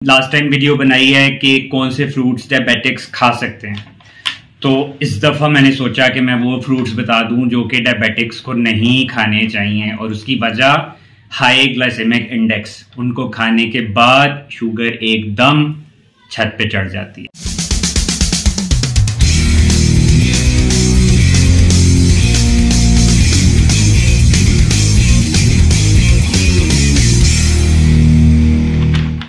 Last time video बनाई है कि कौन से फ्रूट्स डायबिटिक्स खा सकते हैं। तो इस दफ़ा मैंने सोचा कि मैं वो फ्रूट्स बता दूं जो कि डायबिटिक्स को नहीं खाने चाहिए, और उसकी वजह हाई ग्लाइसेमिक इंडेक्स। उनको खाने के बाद शुगर एकदम छत पे चढ़ जाती है।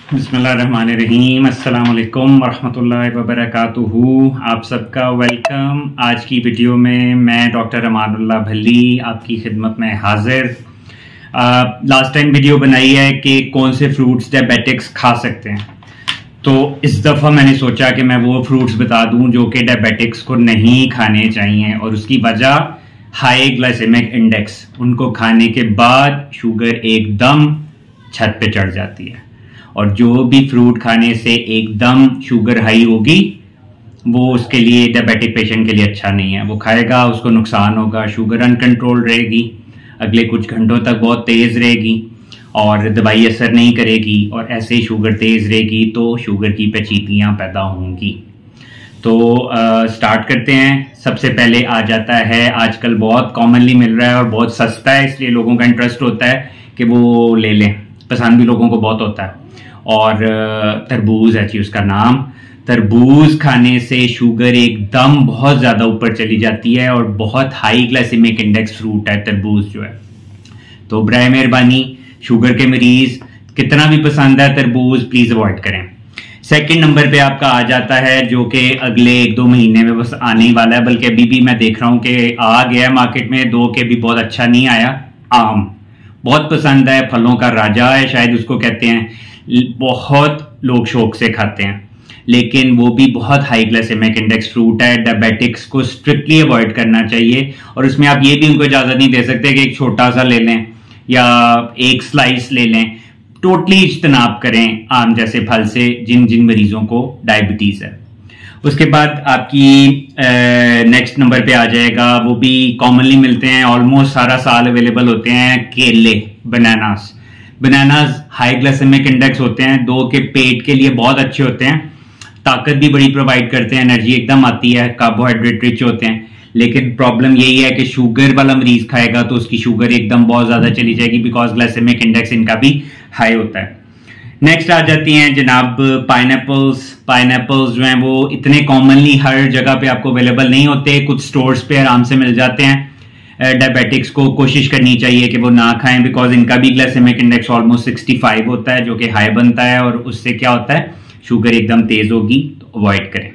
बिस्मिल्लाहिर्रहमानिर्रहीम, अस्सलाम वालेकुम वरहमतुल्लाहि वबरकातुहू। आप सबका वेलकम। आज की वीडियो में मैं डॉक्टर अमानुल्लाह भल्ली आपकी खिदमत में हाजिर। लास्ट टाइम वीडियो बनाई है कि कौन से फ्रूट्स डायबिटिक्स खा सकते हैं। तो इस दफ़ा मैंने सोचा कि मैं वो फ्रूट्स बता दूं जो कि डायबिटिक्स को नहीं खाने चाहिए, और उसकी वजह हाई ग्लाइसेमिक इंडेक्स। उनको खाने के बाद शुगर एकदम छत पे चढ़ जाती है, और जो भी फ्रूट खाने से एकदम शुगर हाई होगी वो उसके लिए, डायबिटिक पेशेंट के लिए अच्छा नहीं है। वो खाएगा, उसको नुकसान होगा, शुगर अनकंट्रोल रहेगी, अगले कुछ घंटों तक बहुत तेज़ रहेगी और दवाई असर नहीं करेगी, और ऐसे ही शुगर तेज़ रहेगी तो शुगर की पेचीदगियाँ पैदा होंगी। तो स्टार्ट करते हैं। सबसे पहले आ जाता है, आजकल बहुत कॉमनली मिल रहा है और बहुत सस्ता है, इसलिए लोगों का इंटरेस्ट होता है कि वो ले लें, पसंद भी लोगों को बहुत होता है। और तरबूज है जी उसका नाम। तरबूज खाने से शुगर एकदम बहुत ज़्यादा ऊपर चली जाती है, और बहुत हाई ग्लाइसेमिक इंडेक्स फ्रूट है तरबूज जो है। तो बराए मेहरबानी शुगर के मरीज, कितना भी पसंद है तरबूज, प्लीज़ अवॉइड करें। सेकंड नंबर पे आपका आ जाता है, जो कि अगले 1-2 महीने में बस आने ही वाला है, बल्कि अभी भी मैं देख रहा हूँ कि आ गया मार्केट में, 2 के भी बहुत अच्छा नहीं आया। आम बहुत पसंद है, फलों का राजा है शायद उसको कहते हैं। बहुत लोग शौक से खाते हैं, लेकिन वो भी बहुत हाई ग्लाइसेमिक इंडेक्स फ्रूट है। डायबिटिक्स को स्ट्रिक्टली अवॉइड करना चाहिए, और उसमें आप ये भी उनको इजाज़त नहीं दे सकते कि एक छोटा सा ले लें या एक स्लाइस ले लें। टोटली इज्तनाब करें आम जैसे फल से जिन जिन मरीजों को डायबिटीज़ है। उसके बाद आपकी नेक्स्ट नंबर पे आ जाएगा, वो भी कॉमनली मिलते हैं, ऑलमोस्ट सारा साल अवेलेबल होते हैं, केले, bananas. Bananas high glycemic index होते हैं, 2 के पेट के लिए बहुत अच्छे होते हैं, ताकत भी बड़ी प्रोवाइड करते हैं, एनर्जी एकदम आती है, कार्बोहाइड्रेट रिच होते हैं। लेकिन प्रॉब्लम यही है कि शुगर वाला मरीज खाएगा तो उसकी शुगर एकदम बहुत ज्यादा चली जाएगी, बिकॉज ग्लाइसेमिक इंडेक्स इनका भी हाई होता है। नेक्स्ट आ जाती हैं जनाब पाइनएप्पल्स। पाइनएप्पल्स जो हैं वो इतने कॉमनली हर जगह पे आपको अवेलेबल नहीं होते, कुछ स्टोर्स पे आराम से मिल जाते हैं। डायबिटिक्स को कोशिश करनी चाहिए कि वो ना खाएं, बिकॉज इनका भी ग्लाइसेमिक इंडेक्स ऑलमोस्ट 65 होता है, जो कि हाई बनता है, और उससे क्या होता है, शुगर एकदम तेज होगी, तो अवॉइड करें।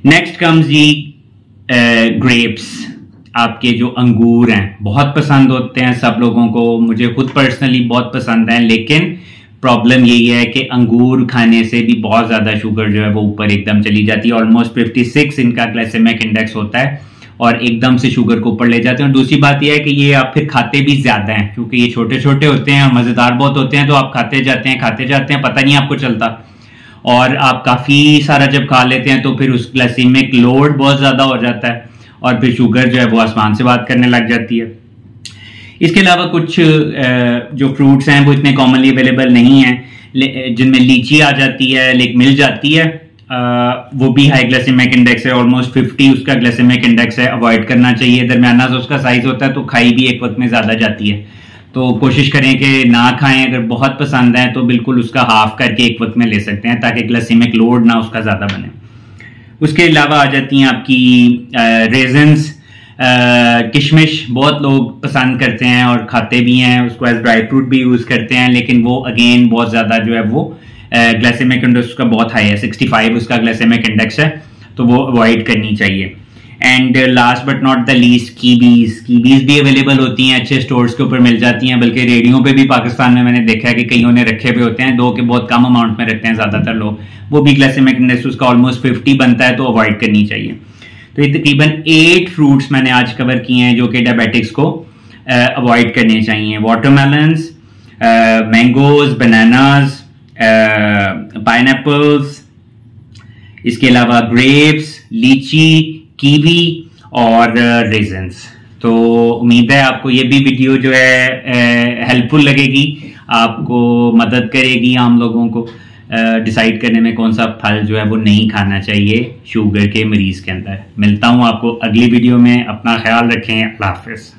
नेक्स्ट कम्स जी ग्रेप्स। आपके जो अंगूर हैं बहुत पसंद होते हैं सब लोगों को, मुझे खुद पर्सनली बहुत पसंद है, लेकिन प्रॉब्लम यही है कि अंगूर खाने से भी बहुत ज्यादा शुगर जो है वो ऊपर एकदम चली जाती है। ऑलमोस्ट 56 इनका ग्लाइसेमिक इंडेक्स होता है, और एकदम से शुगर को ऊपर ले जाते हैं। और दूसरी बात यह है कि ये आप फिर खाते भी ज्यादा हैं, क्योंकि ये छोटे छोटे होते हैं और मजेदार बहुत होते हैं, तो आप खाते जाते हैं, पता नहीं आपको चलता। और आप काफी सारा जब खा लेते हैं तो फिर उस ग्लाइसेमिक लोड बहुत ज्यादा हो जाता है, और फिर शुगर जो है वो आसमान से बात करने लग जाती है। इसके अलावा कुछ जो फ्रूट्स हैं वो इतने कॉमनली अवेलेबल नहीं है, जिनमें लीची आ जाती है, लेकिन मिल जाती है। वो भी हाई ग्लाइसेमिक इंडेक्स है, ऑलमोस्ट 50 उसका ग्लाइसेमिक इंडेक्स है, अवॉइड करना चाहिए। दरमियाना से उसका साइज होता है, तो खाई भी एक वक्त में ज्यादा जाती है, तो कोशिश करें कि ना खाएं। अगर बहुत पसंद है तो बिल्कुल उसका हाफ करके एक वक्त में ले सकते हैं, ताकि ग्लाइसेमिक लोड ना उसका ज्यादा बने। उसके अलावा आ जाती हैं आपकी रेजन्स, किशमिश बहुत लोग पसंद करते हैं और खाते भी हैं, उसको एज ड्राई फ्रूट भी यूज करते हैं, लेकिन वो अगेन बहुत ज्यादा जो है वो ग्लाइसेमिक इंडेक्स उसका बहुत हाई है, 65 उसका ग्लाइसेमिक इंडेक्स है, तो वो अवॉइड करनी चाहिए। And last but not the least, Kiwis भी अवेलेबल होती हैं, अच्छे स्टोर्स के ऊपर मिल जाती हैं, बल्कि रेडियो पे भी पाकिस्तान में मैंने देखा है कि कईयों ने रखे हुए होते हैं, 2 के बहुत कम अमाउंट में रखते हैं ज्यादातर लोग। वो भी ग्लाइसेमिक इंडेक्स उसका ऑलमोस्ट 50 बनता है, तो अवॉइड करनी चाहिए। तो ये तकरीबन 8 फ्रूट्स मैंने आज कवर किए हैं जो कि डायबिटिक्स को अवॉइड करने चाहिए। वाटरमेलन्स, मैंगोज, बनानास, पाइनएप्पल्स, इसके अलावा ग्रेप्स, लीची, कीवी और रेजन्स। तो उम्मीद है आपको ये भी वीडियो जो है हेल्पफुल लगेगी, आपको मदद करेगी आम लोगों को। डिसाइड करने में कौन सा फल जो है वो नहीं खाना चाहिए शुगर के मरीज के अंदर। मिलता हूँ आपको अगली वीडियो में, अपना ख्याल रखें, अल्लाह हाफिज़।